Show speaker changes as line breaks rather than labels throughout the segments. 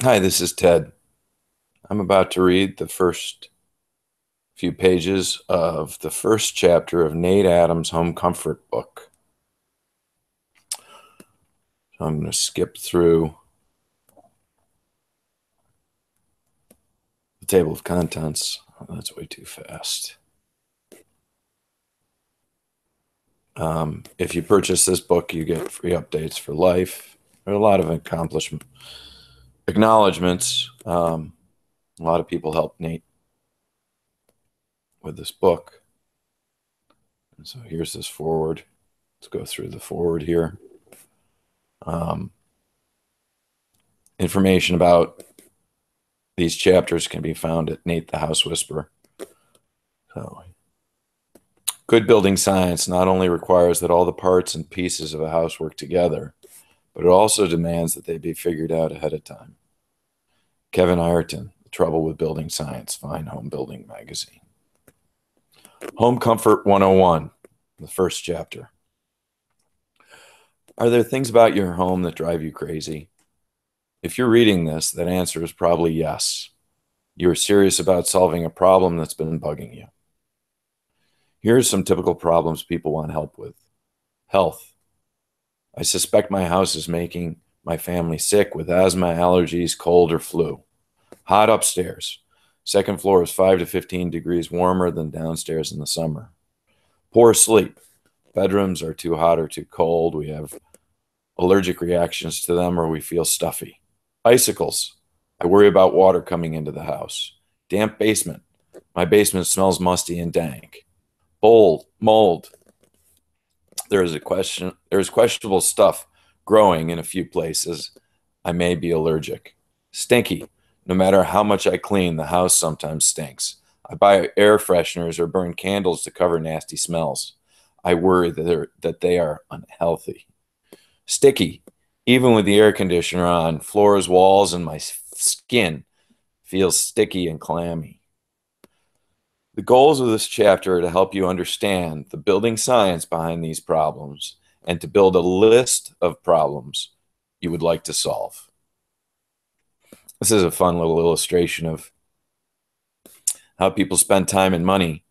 Hi, this is Ted. I'm about to read the first few pages of the first chapter of Nate Adams' Home Comfort book. So I'm going to skip through the table of contents. Oh, that's way too fast. If you purchase this book, you get free updates for life. There are a lot of acknowledgments. A lot of people helped Nate with this book. And so here's this foreword. Let's go through the foreword here. Information about these chapters can be found at Nate the House Whisperer. So, good building science not only requires that all the parts and pieces of a house work together, but it also demands that they be figured out ahead of time. Kevin Ireton, The Trouble with Building Science, Fine Home Building Magazine. Home Comfort 101, the first chapter. Are there things about your home that drive you crazy? If you're reading this, that answer is probably yes. You're serious about solving a problem that's been bugging you. Here are some typical problems people want help with. Health. I suspect my house is making my family sick with asthma, allergies, cold, or flu. Hot upstairs. Second floor is 5 to 15 degrees warmer than downstairs in the summer. Poor sleep. Bedrooms are too hot or too cold. We have allergic reactions to them or we feel stuffy. Icicles. I worry about water coming into the house. Damp basement. My basement smells musty and dank. Mold. There's questionable stuff growing in a few places. I may be allergic. Stinky. No matter how much I clean, the house sometimes stinks. I buy air fresheners or burn candles to cover nasty smells. I worry that they are unhealthy. Sticky. Even with the air conditioner on, floors, walls, and my skin feel sticky and clammy. The goals of this chapter are to help you understand the building science behind these problems and to build a list of problems you would like to solve. This is a fun little illustration of how people spend time and money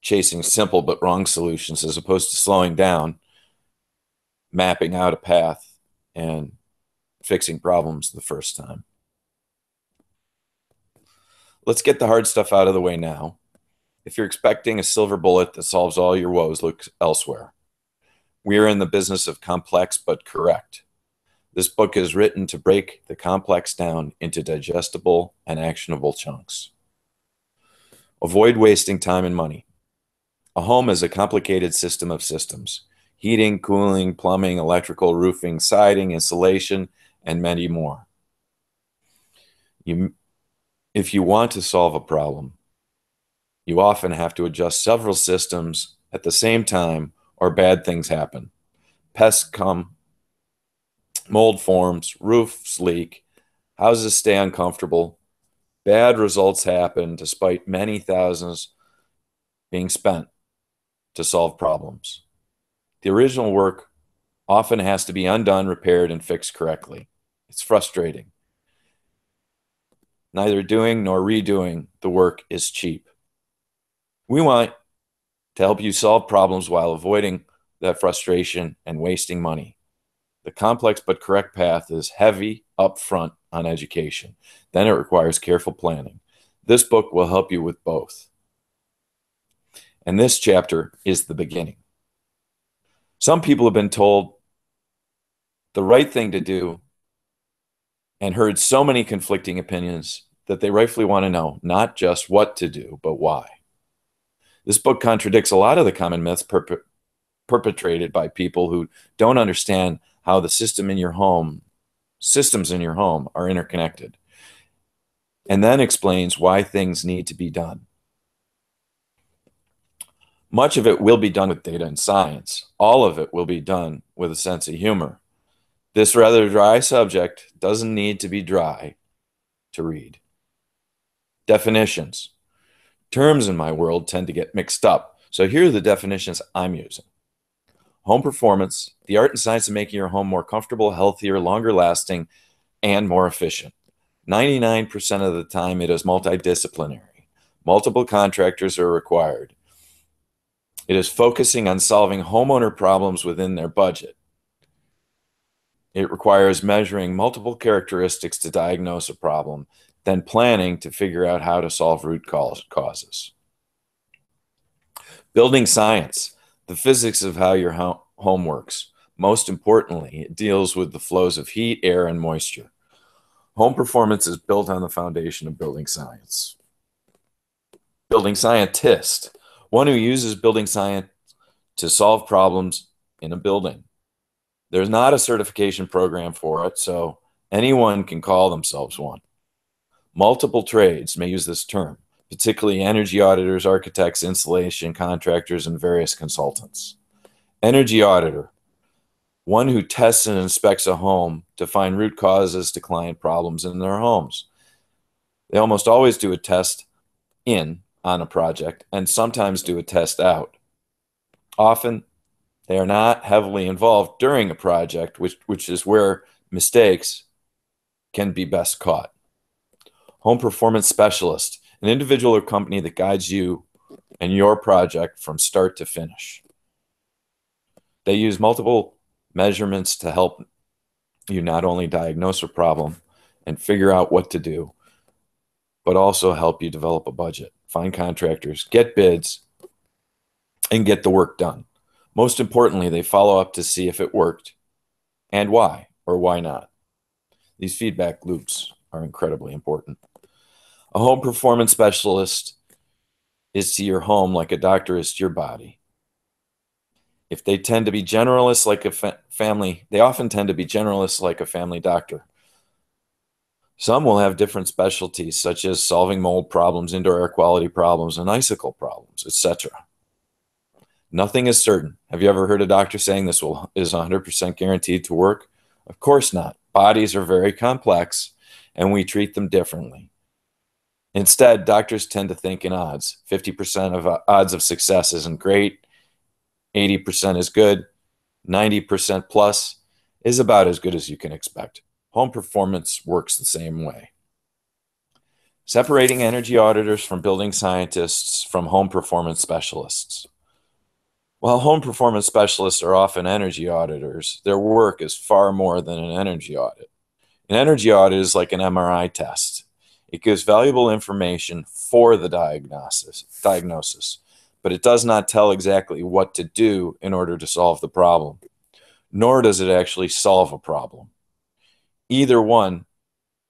chasing simple but wrong solutions as opposed to slowing down, mapping out a path, and fixing problems the first time. Let's get the hard stuff out of the way now. If you're expecting a silver bullet that solves all your woes, look elsewhere. We are in the business of complex but correct. This book is written to break the complex down into digestible and actionable chunks. Avoid wasting time and money. A home is a complicated system of systems: heating, cooling, plumbing, electrical, roofing, siding, insulation, and many more. If you want to solve a problem, you often have to adjust several systems at the same time or bad things happen. Pests come, mold forms, roofs leak, houses stay uncomfortable. Bad results happen despite many thousands being spent to solve problems. The original work often has to be undone, repaired, and fixed correctly. It's frustrating. Neither doing nor redoing the work is cheap. We want to help you solve problems while avoiding that frustration and wasting money. The complex but correct path is heavy upfront on education. Then it requires careful planning. This book will help you with both. And this chapter is the beginning. Some people have been told the right thing to do and heard so many conflicting opinions that they rightfully want to know not just what to do, but why. This book contradicts a lot of the common myths perpetrated by people who don't understand how the systems in your home are interconnected, and then explains why things need to be done. Much of it will be done with data and science. All of it will be done with a sense of humor. This rather dry subject doesn't need to be dry to read. Definitions. Terms in my world tend to get mixed up, so here are the definitions I'm using. Home performance, the art and science of making your home more comfortable, healthier, longer lasting, and more efficient. 99% of the time, it is multidisciplinary. Multiple contractors are required. It is focusing on solving homeowner problems within their budget. It requires measuring multiple characteristics to diagnose a problem, then planning to figure out how to solve root causes. Building science, the physics of how your home works. Most importantly, it deals with the flows of heat, air, and moisture. Home performance is built on the foundation of building science. Building scientist, one who uses building science to solve problems in a building. There's not a certification program for it, so anyone can call themselves one. Multiple trades may use this term, particularly energy auditors, architects, installation contractors, and various consultants. Energy auditor, one who tests and inspects a home to find root causes to client problems in their homes. They almost always do a test in on a project and sometimes do a test out. Often, they are not heavily involved during a project, which is where mistakes can be best caught. Home performance specialist, an individual or company that guides you and your project from start to finish. They use multiple measurements to help you not only diagnose a problem and figure out what to do, but also help you develop a budget, find contractors, get bids, and get the work done. Most importantly, they follow up to see if it worked and why or why not. These feedback loops are incredibly important. A home performance specialist is to your home like a doctor is to your body. If they tend to be generalists like a family, they often tend to be generalists like a family doctor. Some will have different specialties, such as solving mold problems, indoor air quality problems, and icicle problems, etc. Nothing is certain. Have you ever heard a doctor saying this is 100% guaranteed to work? Of course not. Bodies are very complex, and we treat them differently. Instead, doctors tend to think in odds. 50% of odds of success isn't great. 80% is good. 90% plus is about as good as you can expect. Home performance works the same way. Separating energy auditors from building scientists from home performance specialists. While home performance specialists are often energy auditors, their work is far more than an energy audit. An energy audit is like an MRI test. It gives valuable information for the diagnosis, but it does not tell exactly what to do in order to solve the problem, nor does it actually solve a problem. Either one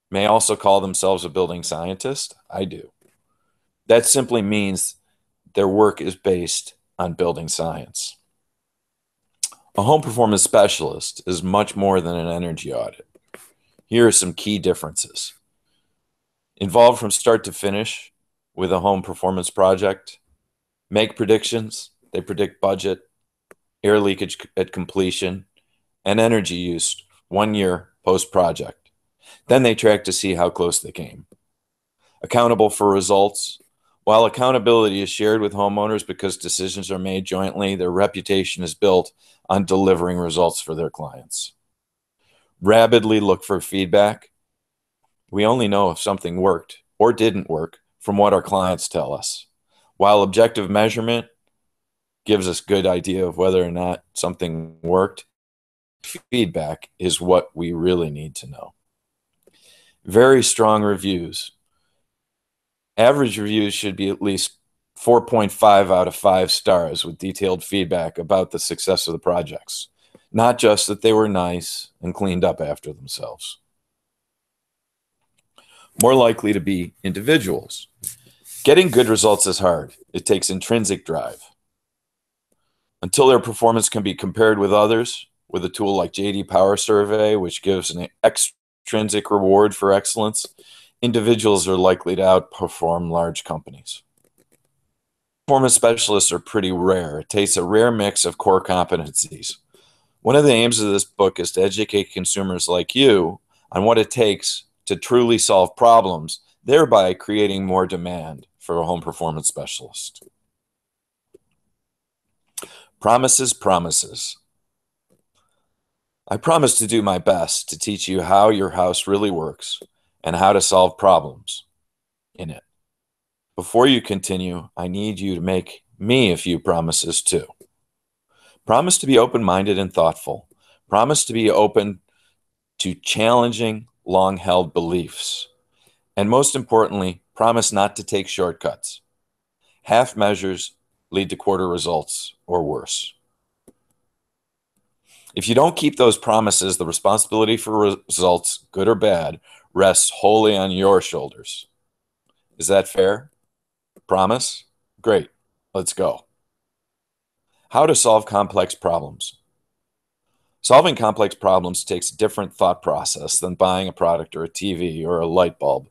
may also call themselves a building scientist. I do. That simply means their work is based on building science. A home performance specialist is much more than an energy audit. Here are some key differences. Involved from start to finish with a home performance project. Make predictions. They predict budget, air leakage at completion, and energy use 1 year post-project. Then they track to see how close they came. Accountable for results. While accountability is shared with homeowners because decisions are made jointly, their reputation is built on delivering results for their clients. Rapidly look for feedback. We only know if something worked or didn't work from what our clients tell us. While objective measurement gives us a good idea of whether or not something worked, feedback is what we really need to know. Very strong reviews. Average reviews should be at least 4.5 out of 5 stars with detailed feedback about the success of the projects, not just that they were nice and cleaned up after themselves. More likely to be individuals. Getting good results is hard. It takes intrinsic drive. Until their performance can be compared with others, with a tool like J.D. Power Survey, which gives an extrinsic reward for excellence, individuals are likely to outperform large companies. Performance specialists are pretty rare. It takes a rare mix of core competencies. One of the aims of this book is to educate consumers like you on what it takes to truly solve problems, thereby creating more demand for a home performance specialist. Promises, promises. I promise to do my best to teach you how your house really works and how to solve problems in it. Before you continue, I need you to make me a few promises too. Promise to be open-minded and thoughtful. Promise to be open to challenging long-held beliefs. And most importantly, promise not to take shortcuts. Half measures lead to quarter results or worse. If you don't keep those promises, the responsibility for results, good or bad, rests wholly on your shoulders. Is that fair? Promise? Great. Let's go. How to solve complex problems. Solving complex problems takes a different thought process than buying a product or a TV or a light bulb.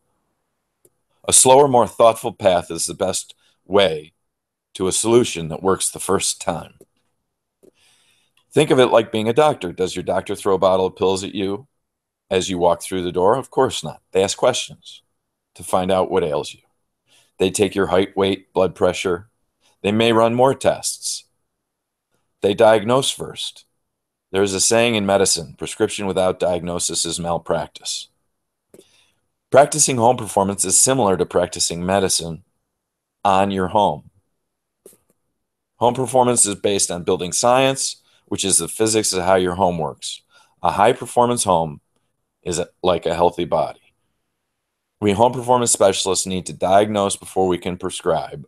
A slower, more thoughtful path is the best way to a solution that works the first time. Think of it like being a doctor. Does your doctor throw a bottle of pills at you as you walk through the door? Of course not. They ask questions to find out what ails you. They take your height, weight, blood pressure. They may run more tests. They diagnose first. There's a saying in medicine, prescription without diagnosis is malpractice. Practicing home performance is similar to practicing medicine on your home. Home performance is based on building science, which is the physics of how your home works. A high-performance home is like a healthy body. We home performance specialists need to diagnose before we can prescribe,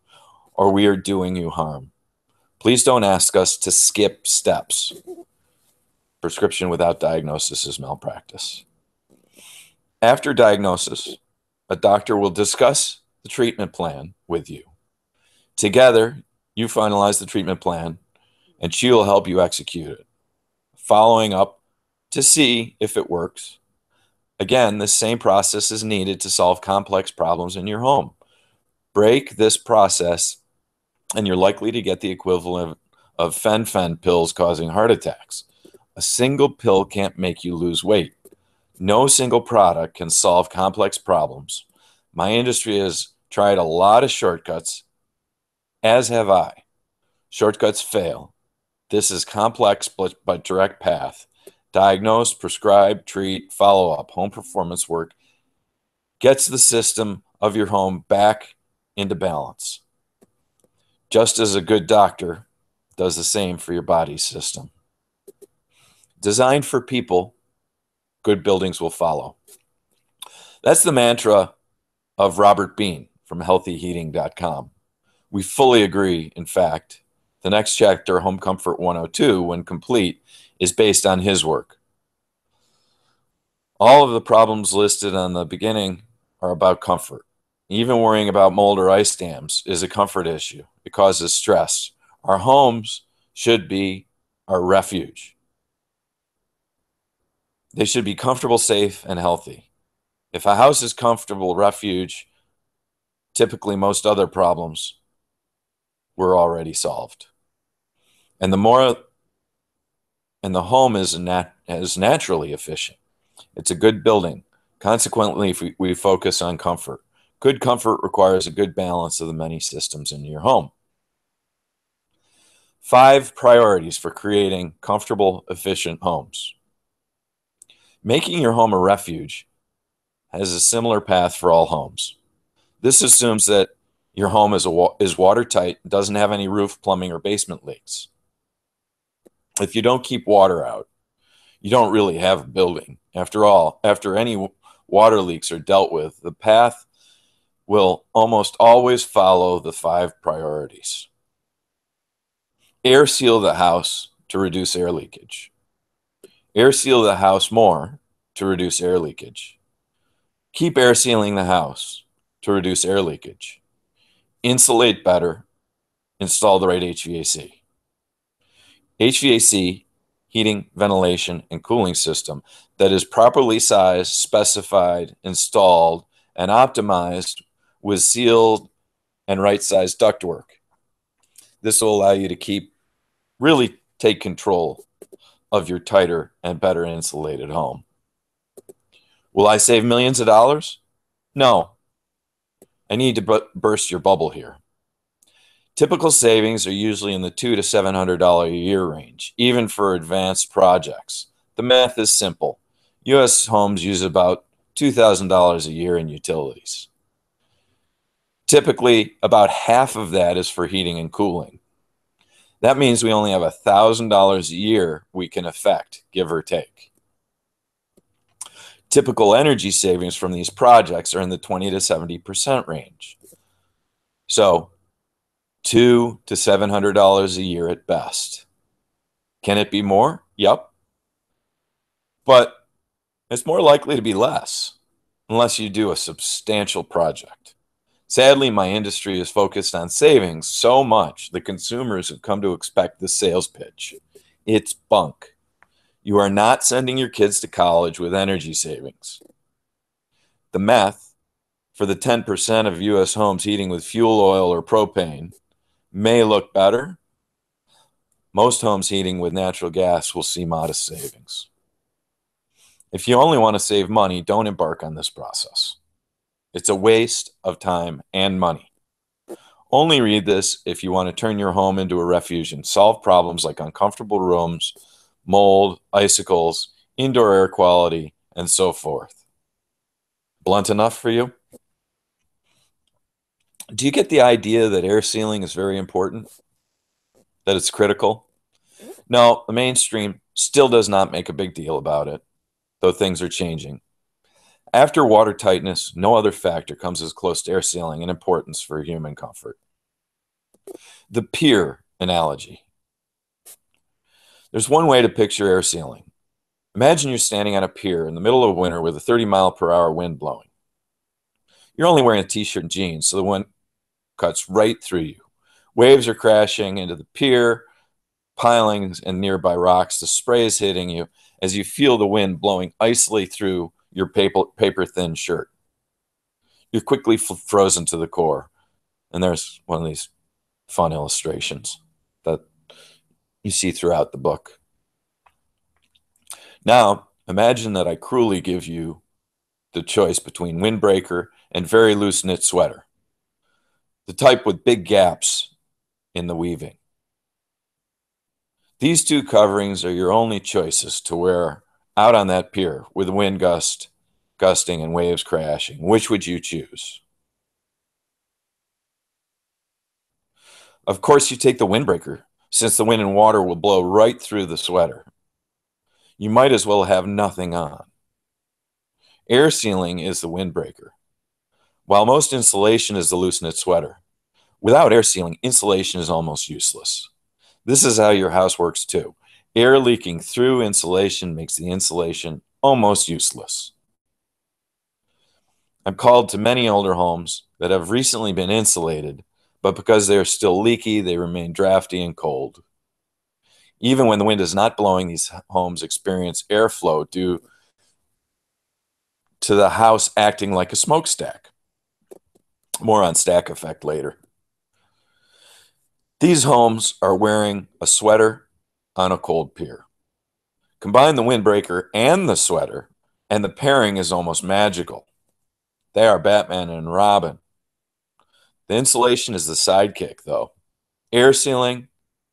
or we are doing you harm. Please don't ask us to skip steps. Prescription without diagnosis is malpractice. After diagnosis, a doctor will discuss the treatment plan with you. Together, you finalize the treatment plan, and she will help you execute it, following up to see if it works. Again, the same process is needed to solve complex problems in your home. Break this process, and you're likely to get the equivalent of fen-phen pills causing heart attacks. A single pill can't make you lose weight. No single product can solve complex problems. My industry has tried a lot of shortcuts, as have I. Shortcuts fail. This is complex but direct path. Diagnose, prescribe, treat, follow up. Home performance work gets the system of your home back into balance. Just as a good doctor does the same for your body system. Designed for people, good buildings will follow. That's the mantra of Robert Bean from healthyheating.com. We fully agree. In fact, the next chapter, Home Comfort 102, when complete, is based on his work. All of the problems listed on the beginning are about comfort. Even worrying about mold or ice dams is a comfort issue. It causes stress. Our homes should be our refuge. They should be comfortable, safe, and healthy. If a house is comfortable refuge, typically most other problems were already solved. And the home is naturally efficient. It's a good building. Consequently, if we focus on comfort. Good comfort requires a good balance of the many systems in your home. 5 priorities for creating comfortable, efficient homes. Making your home a refuge has a similar path for all homes. This assumes that your home is watertight, doesn't have any roof, plumbing, or basement leaks. If you don't keep water out, you don't really have a building. After all, after any water leaks are dealt with, the path will almost always follow the 5 priorities. Air seal the house to reduce air leakage. Air seal the house more to reduce air leakage. Keep air sealing the house to reduce air leakage. Insulate better. Install the right HVAC. HVAC, heating, ventilation, and cooling system that is properly sized, specified, installed, and optimized with sealed and right-sized ductwork. This will allow you to really take control of your tighter and better insulated home. Will I save millions of dollars? No. I need to burst your bubble here. Typical savings are usually in the $200 to $700 a year range, even for advanced projects. The math is simple. U.S. homes use about $2,000 a year in utilities. Typically, about half of that is for heating and cooling. That means we only have $1,000 a year we can affect, give or take. Typical energy savings from these projects are in the 20 to 70% range. So $200 to $700 a year at best. Can it be more? Yep. But it's more likely to be less unless you do a substantial project. Sadly, my industry is focused on savings so much that consumers have come to expect the sales pitch. It's bunk. You are not sending your kids to college with energy savings. The math for the 10% of U.S. homes heating with fuel oil or propane may look better. Most homes heating with natural gas will see modest savings. If you only want to save money, don't embark on this process. It's a waste of time and money. Only read this if you want to turn your home into a refuge and solve problems like uncomfortable rooms, mold, icicles, indoor air quality, and so forth. Blunt enough for you? Do you get the idea that air sealing is very important? That it's critical? No, the mainstream still does not make a big deal about it, though things are changing. After water tightness, no other factor comes as close to air sealing in importance for human comfort. The pier analogy. There's one way to picture air sealing. Imagine you're standing on a pier in the middle of winter with a 30-mile-per-hour wind blowing. You're only wearing a t-shirt and jeans, so the wind cuts right through you. Waves are crashing into the pier, pilings and nearby rocks. The spray is hitting you as you feel the wind blowing icily through your paper-thin shirt. You're quickly frozen to the core. And there's one of these fun illustrations that you see throughout the book. Now, imagine that I cruelly give you the choice between windbreaker and very loose knit sweater, the type with big gaps in the weaving. These two coverings are your only choices to wear out on that pier with wind gusting and waves crashing. Which would you choose? Of course, you take the windbreaker, since the wind and water will blow right through the sweater. You might as well have nothing on. Air sealing is the windbreaker, while most insulation is the loose knit sweater. Without air sealing, insulation is almost useless. This is how your house works too. Air leaking through insulation makes the insulation almost useless. I'm called to many older homes that have recently been insulated, but because they are still leaky, they remain drafty and cold. Even when the wind is not blowing, these homes experience airflow due to the house acting like a smokestack. More on stack effect later. These homes are wearing a sweater on a cold pier. Combine the windbreaker and the sweater, and the pairing is almost magical. They are Batman and Robin. The insulation is the sidekick, though. Air sealing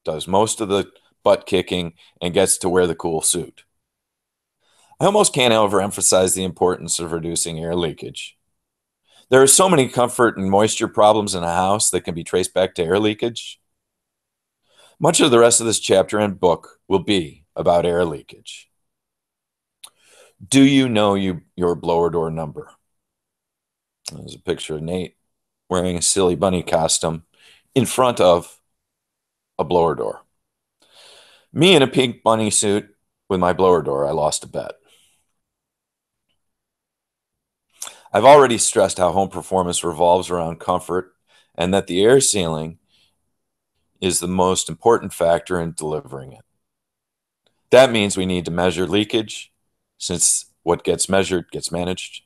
does most of the butt kicking and gets to wear the cool suit. I almost can't overemphasize the importance of reducing air leakage. There are so many comfort and moisture problems in a house that can be traced back to air leakage. Much of the rest of this chapter and book will be about air leakage. Do you know your blower door number? There's a picture of Nate wearing a silly bunny costume in front of a blower door. Me in a pink bunny suit with my blower door, I lost a bet. I've already stressed how home performance revolves around comfort and that the air sealing is the most important factor in delivering it. That means we need to measure leakage, since what gets measured gets managed.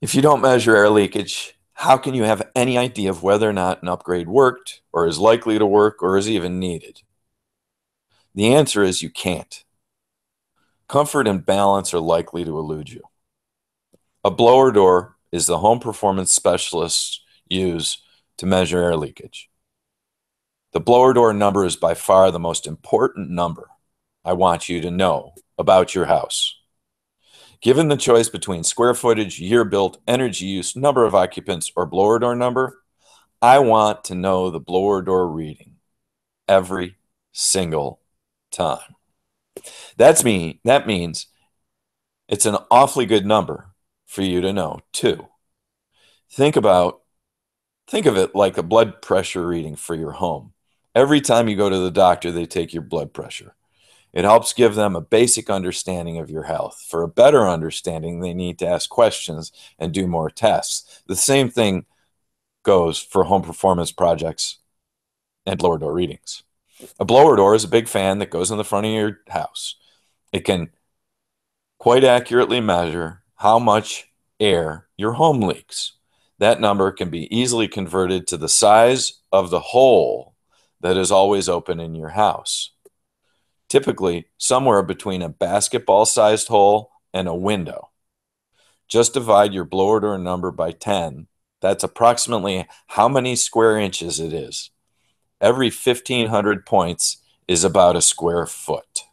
If you don't measure air leakage, how can you have any idea of whether or not an upgrade worked, or is likely to work, or is even needed? The answer is you can't. Comfort and balance are likely to elude you. A blower door is the home performance specialists use to measure air leakage. The blower door number is by far the most important number I want you to know about your house. Given the choice between square footage, year built, energy use, number of occupants, or blower door number, I want to know the blower door reading every single time. That means it's an awfully good number for you to know, too. Think of it like a blood pressure reading for your home. Every time you go to the doctor, they take your blood pressure. It helps give them a basic understanding of your health. For a better understanding, they need to ask questions and do more tests. The same thing goes for home performance projects and blower door readings. A blower door is a big fan that goes in the front of your house. It can quite accurately measure how much air your home leaks. That number can be easily converted to the size of the hole that is always open in your house. Typically, somewhere between a basketball-sized hole and a window. Just divide your blower door number by 10. That's approximately how many square inches it is. Every 1,500 points is about a square foot.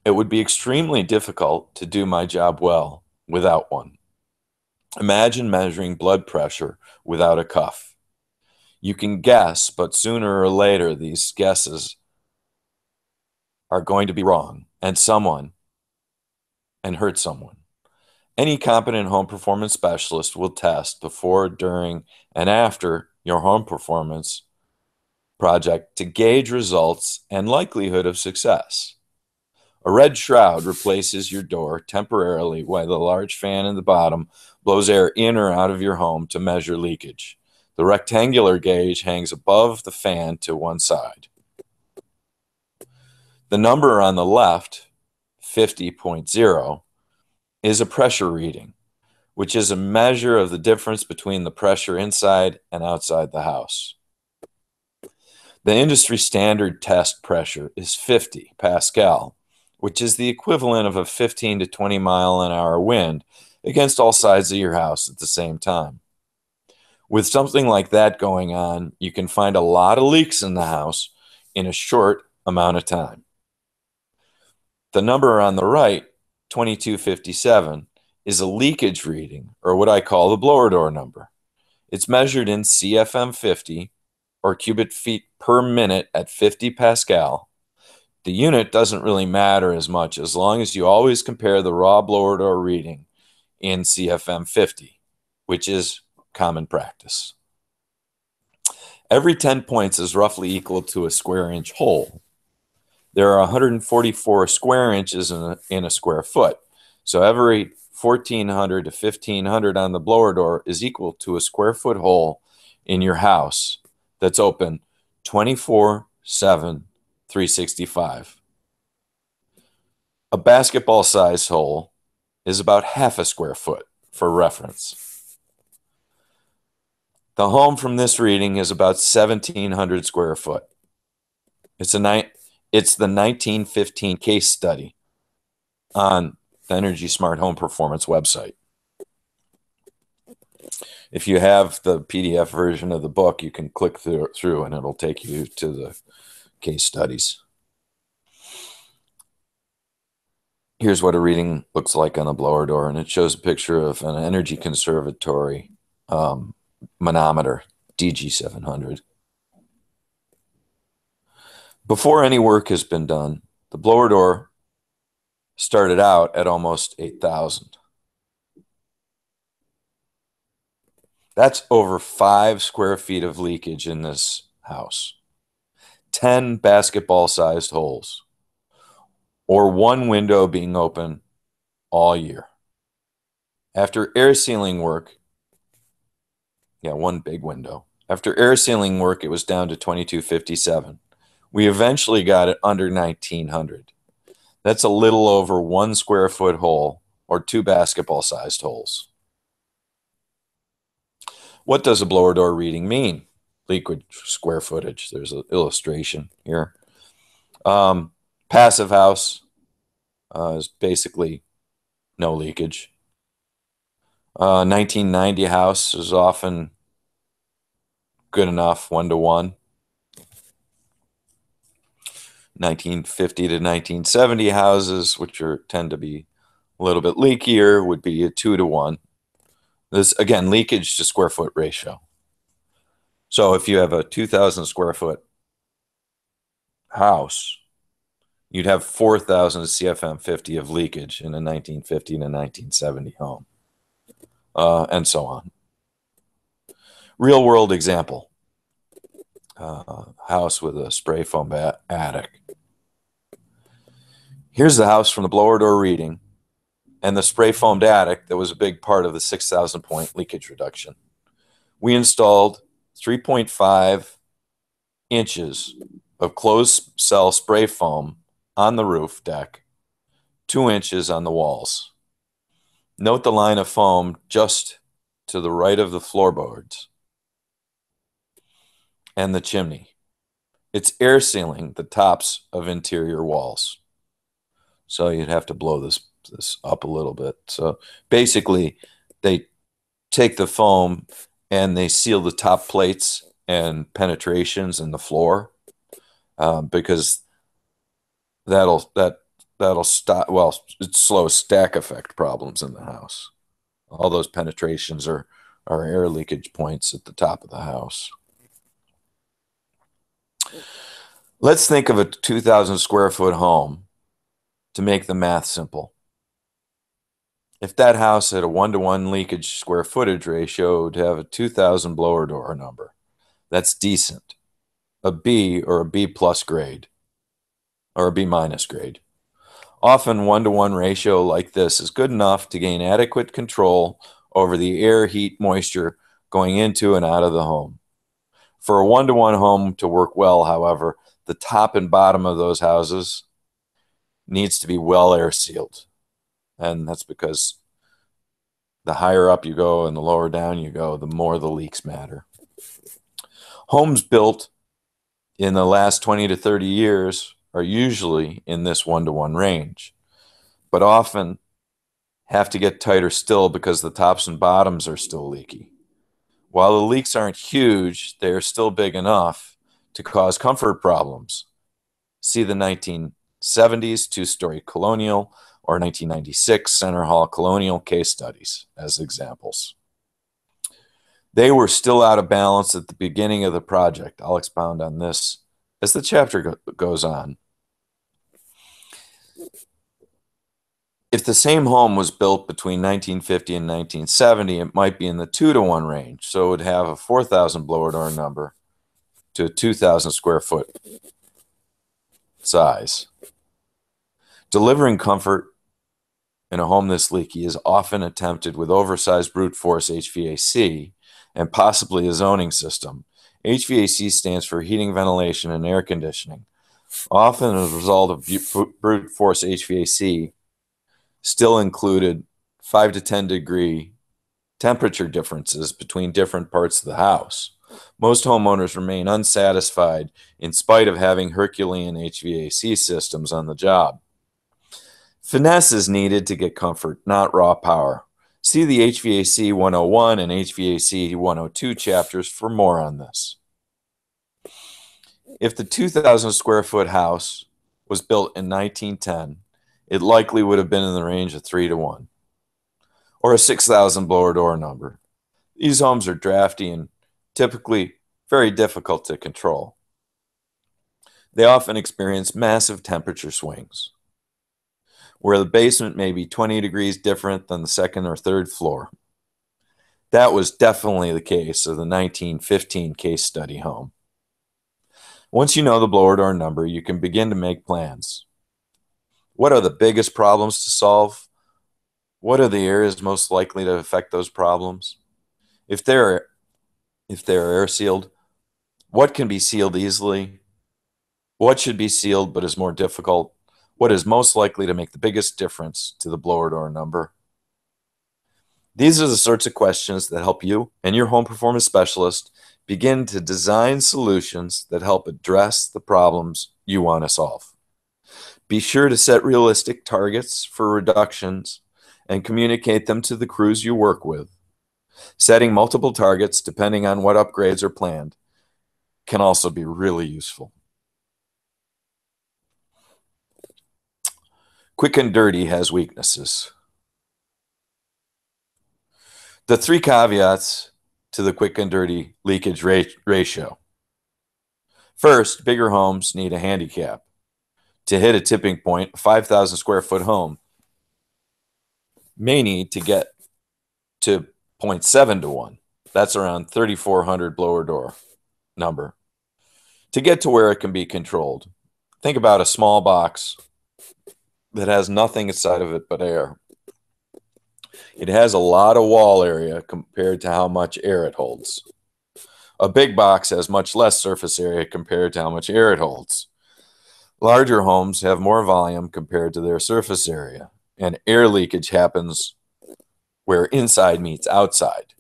It would be extremely difficult to do my job well without one. Imagine measuring blood pressure without a cuff. You can guess, but sooner or later, these guesses are going to be wrong and hurt someone. Any competent home performance specialist will test before, during, and after your home performance project to gauge results and likelihood of success. A red shroud replaces your door temporarily while the large fan in the bottom blows air in or out of your home to measure leakage. The rectangular gauge hangs above the fan to one side. The number on the left, 50.0, is a pressure reading, which is a measure of the difference between the pressure inside and outside the house. The industry standard test pressure is 50 Pascal, which is the equivalent of a 15 to 20 mile an hour wind against all sides of your house at the same time. With something like that going on, you can find a lot of leaks in the house in a short amount of time. The number on the right, 2257, is a leakage reading, or what I call the blower door number. It's measured in CFM 50, or cubic feet per minute at 50 Pascal. The unit doesn't really matter as much as long as you always compare the raw blower door reading in CFM 50, which is common practice. Every 10 points is roughly equal to a square inch hole. There are 144 square inches in a square foot. So every 1,400 to 1,500 on the blower door is equal to a square foot hole in your house that's open 24/7, 365. A basketball-sized hole is about half a square foot, for reference. The home from this reading is about 1,700 square foot. It's the 1915 case study on the Energy Smart Home Performance website. If you have the PDF version of the book, you can click through and it'll take you to the case studies. Here's what a reading looks like on a blower door, and it shows a picture of an Energy Conservatory manometer, DG700. Before any work has been done, the blower door started out at almost 8,000. That's over 5 square feet of leakage in this house. 10 basketball-sized holes, or one window being open all year. After air sealing work, one big window. After air sealing work, it was down to 2257. We eventually got it under 1900. That's a little over 1 square foot hole, or 2 basketball-sized holes. What does a blower door reading mean? Liquid square footage. There's an illustration here. Passive house is basically no leakage. 1990 house is often good enough, 1 to 1. 1950 to 1970 houses, which tend to be a little bit leakier, would be a 2-to-1. This, again, leakage to square foot ratio. So if you have a 2,000 square foot house, you'd have 4,000 CFM50 of leakage in a 1950 to 1970 home, and so on. Real world example, house with a spray foam attic. Here's the house from the blower door reading and the spray foamed attic that was a big part of the 6,000 point leakage reduction. We installed 3.5 inches of closed cell spray foam on the roof deck, 2 inches on the walls. Note the line of foam just to the right of the floorboards and the chimney. It's air sealing the tops of interior walls. So you'd have to blow this up a little bit. So basically, they take the foam and they seal the top plates and penetrations in the floor, because that'll stop. Well, it slows stack effect problems in the house. All those penetrations are air leakage points at the top of the house. Let's think of a 2,000 square foot home to make the math simple. If that house had a 1-to-1 leakage square footage ratio, it would have a 2,000 blower door number. That's decent. A B or a B plus grade, or a B minus grade. Often 1-to-1 ratio like this is good enough to gain adequate control over the air, heat, moisture going into and out of the home. For a 1-to-1 home to work well, however, the top and bottom of those houses needs to be well air sealed. And that's because the higher up you go and the lower down you go, the more the leaks matter. Homes built in the last 20 to 30 years are usually in this 1-to-1 range, but often have to get tighter still because the tops and bottoms are still leaky. While the leaks aren't huge, they are still big enough to cause comfort problems. See the 1970s two-story colonial or 1996 Center Hall colonial case studies as examples. They were still out of balance at the beginning of the project. I'll expound on this as the chapter goes on. If the same home was built between 1950 and 1970, it might be in the 2-to-1 range, so it would have a 4,000 blower door number to a 2,000 square foot size. Delivering comfort in a home this leaky is often attempted with oversized brute force HVAC and possibly a zoning system. HVAC stands for heating, ventilation, and air conditioning. Often as a result of brute force HVAC, still included 5 to 10 degree temperature differences between different parts of the house. Most homeowners remain unsatisfied in spite of having Herculean HVAC systems on the job. Finesse is needed to get comfort, not raw power. See the HVAC 101 and HVAC 102 chapters for more on this. If the 2,000 square foot house was built in 1910, it likely would have been in the range of 3-to-1, or a 6,000 blower door number. These homes are drafty and typically very difficult to control. They often experience massive temperature swings, where the basement may be 20 degrees different than the second or third floor. That was definitely the case of the 1915 case study home. Once you know the blower door number, you can begin to make plans. What are the biggest problems to solve? What are the areas most likely to affect those problems? If they're air sealed, what can be sealed easily? What should be sealed but is more difficult? What is most likely to make the biggest difference to the blower door number? These are the sorts of questions that help you and your home performance specialist begin to design solutions that help address the problems you want to solve. Be sure to set realistic targets for reductions and communicate them to the crews you work with. Setting multiple targets, depending on what upgrades are planned, can also be really useful. Quick and dirty has weaknesses. The three caveats to the quick and dirty leakage ratio. First, bigger homes need a handicap. To hit a tipping point, a 5,000 square foot home may need to get to 0.7 to 1. That's around 3,400 blower door number. To get to where it can be controlled, think about a small box that has nothing inside of it but air. It has a lot of wall area compared to how much air it holds. A big box has much less surface area compared to how much air it holds. Larger homes have more volume compared to their surface area, and air leakage happens where inside meets outside.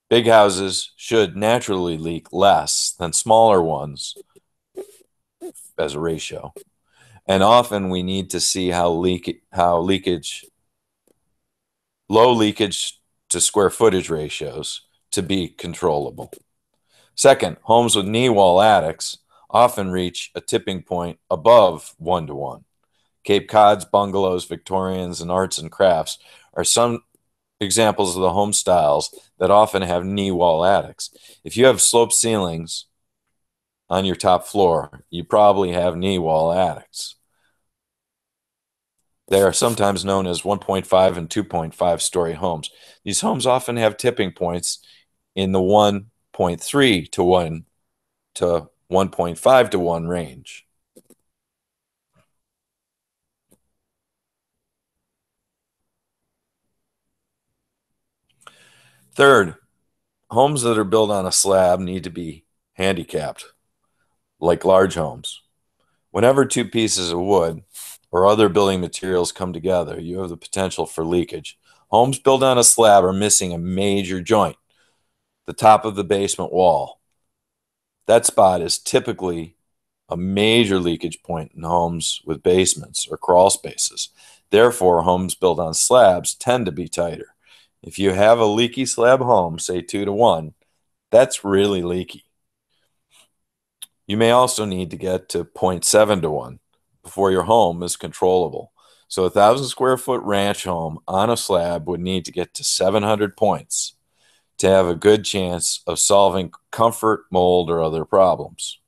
Big houses should naturally leak less than smaller ones as a ratio. And often we need to see how low leakage to square footage ratios to be controllable. Second, homes with knee wall attics often reach a tipping point above 1 to 1. Cape Cods, bungalows, Victorians, and arts and crafts are some examples of the home styles that often have knee wall attics. If you have sloped ceilings on your top floor, you probably have knee wall attics. They are sometimes known as 1.5 and 2.5 story homes. These homes often have tipping points in the 1.3 to 1 to 1.5 to 1 range. Third, homes that are built on a slab need to be handicapped, like large homes. Whenever two pieces of wood or other building materials come together, you have the potential for leakage. Homes built on a slab are missing a major joint, the top of the basement wall. That spot is typically a major leakage point in homes with basements or crawl spaces. Therefore, homes built on slabs tend to be tighter. If you have a leaky slab home, say 2 to 1, that's really leaky. You may also need to get to 0.7 to 1 before your home is controllable. So a 1,000 square foot ranch home on a slab would need to get to 700 points to have a good chance of solving comfort, mold, or other problems.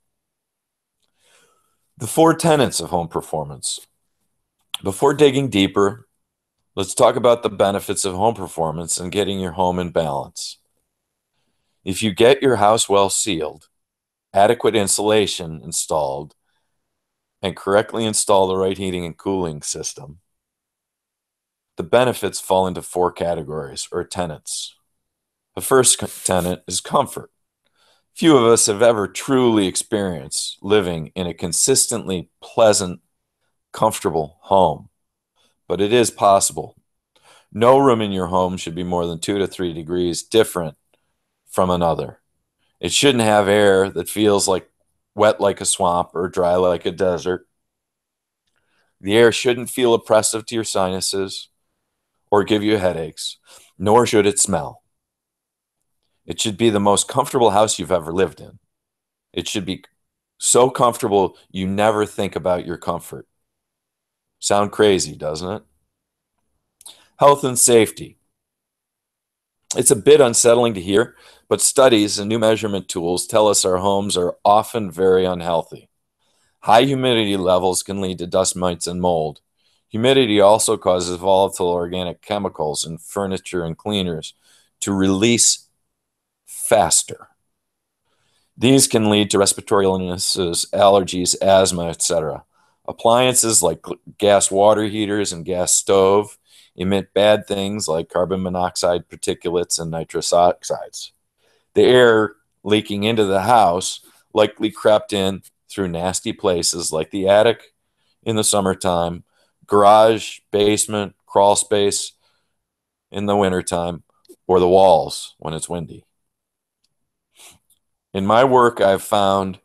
The 4 tenets of home performance. Before digging deeper, let's talk about the benefits of home performance and getting your home in balance. If you get your house well sealed, adequate insulation installed, and correctly install the right heating and cooling system, the benefits fall into 4 categories or tenets. The first tenet is comfort. Few of us have ever truly experienced living in a consistently pleasant, comfortable home, but it is possible. No room in your home should be more than 2 to 3 degrees different from another. It shouldn't have air that feels like wet like a swamp or dry like a desert. The air shouldn't feel oppressive to your sinuses or give you headaches, nor should it smell. It should be the most comfortable house you've ever lived in. It should be so comfortable you never think about your comfort. Sound crazy, doesn't it? Health and safety. It's a bit unsettling to hear, but studies and new measurement tools tell us our homes are often very unhealthy. High humidity levels can lead to dust mites and mold. Humidity also causes volatile organic chemicals in furniture and cleaners to release faster. These can lead to respiratory illnesses, allergies, asthma, etc. Appliances like gas water heaters and gas stove emit bad things like carbon monoxide, particulates, and nitrous oxides. The air leaking into the house likely crept in through nasty places like the attic in the summertime, garage, basement, crawl space in the wintertime, or the walls when it's windy. In my work, I've found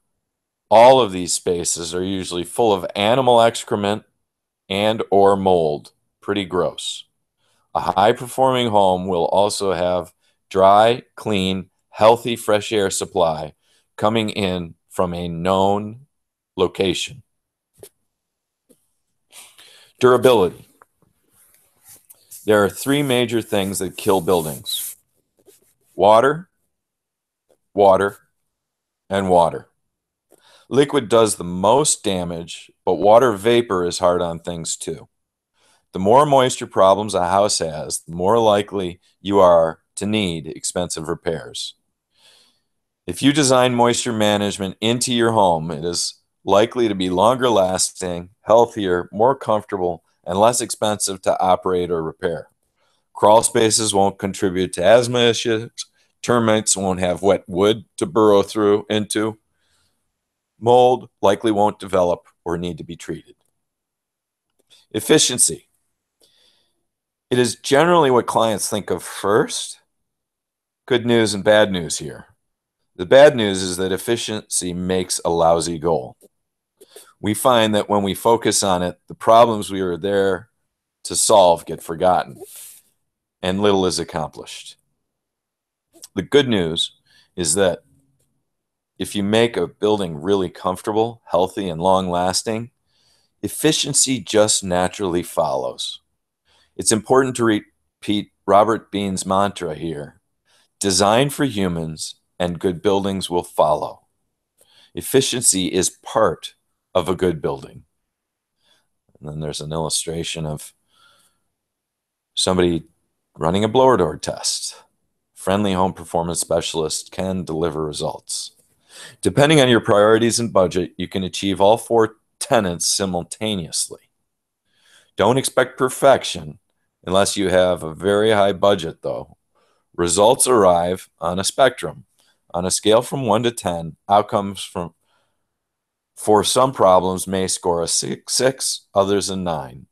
all of these spaces are usually full of animal excrement and or mold. Pretty gross. A high-performing home will also have dry, clean, healthy, fresh air supply coming in from a known location. Durability. There are three major things that kill buildings: water, water, and water. Liquid does the most damage, but water vapor is hard on things too. The more moisture problems a house has, the more likely you are to need expensive repairs. If you design moisture management into your home, it is likely to be longer lasting, healthier, more comfortable, and less expensive to operate or repair. Crawl spaces won't contribute to asthma issues. Termites won't have wet wood to burrow through into. Mold likely won't develop or need to be treated. Efficiency. It is generally what clients think of first. Good news and bad news here. The bad news is that efficiency makes a lousy goal. We find that when we focus on it, the problems we are there to solve get forgotten, and little is accomplished. The good news is that if you make a building really comfortable, healthy, and long-lasting, efficiency just naturally follows. It's important to repeat Robert Bean's mantra here: design for humans, and good buildings will follow. Efficiency is part of a good building. And then there's an illustration of somebody running a blower door test. Friendly home performance specialist can deliver results. Depending on your priorities and budget, you can achieve all four tenets simultaneously. Don't expect perfection unless you have a very high budget, though. Results arrive on a spectrum. On a scale from 1 to 10, outcomes for some problems may score a 6, others a 9.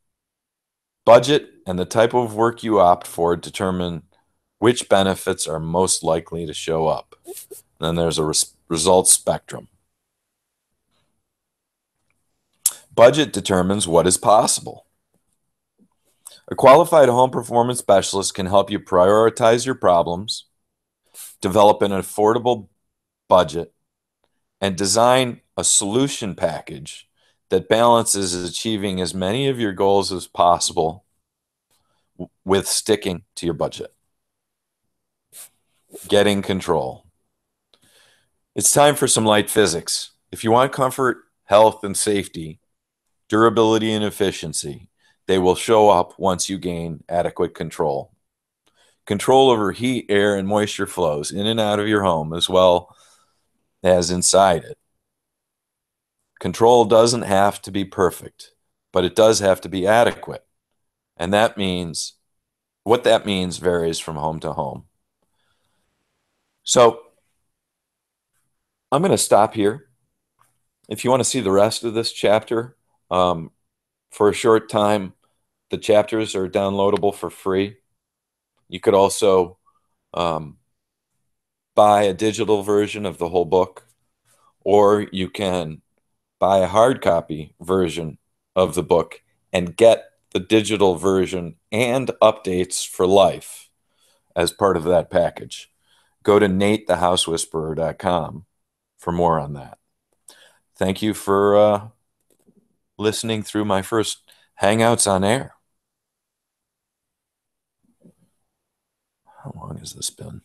Budget and the type of work you opt for determine which benefits are most likely to show up. Then there's a results spectrum. Budget determines what is possible. A qualified home performance specialist can help you prioritize your problems, develop an affordable budget, and design a solution package that balances achieving as many of your goals as possible with sticking to your budget. Getting control. It's time for some light physics. If you want comfort, health, and safety, durability, and efficiency, they will show up once you gain adequate control. Control over heat, air, and moisture flows in and out of your home as well as inside it. Control doesn't have to be perfect, but it does have to be adequate. And what that means varies from home to home. So I'm going to stop here. If you want to see the rest of this chapter, for a short time, the chapters are downloadable for free. You could also buy a digital version of the whole book, or you can buy a hard copy version of the book and get the digital version and updates for life as part of that package. Go to NateTheHouseWhisperer.com for more on that. Thank you for listening through my first Hangouts on Air. How long has this been?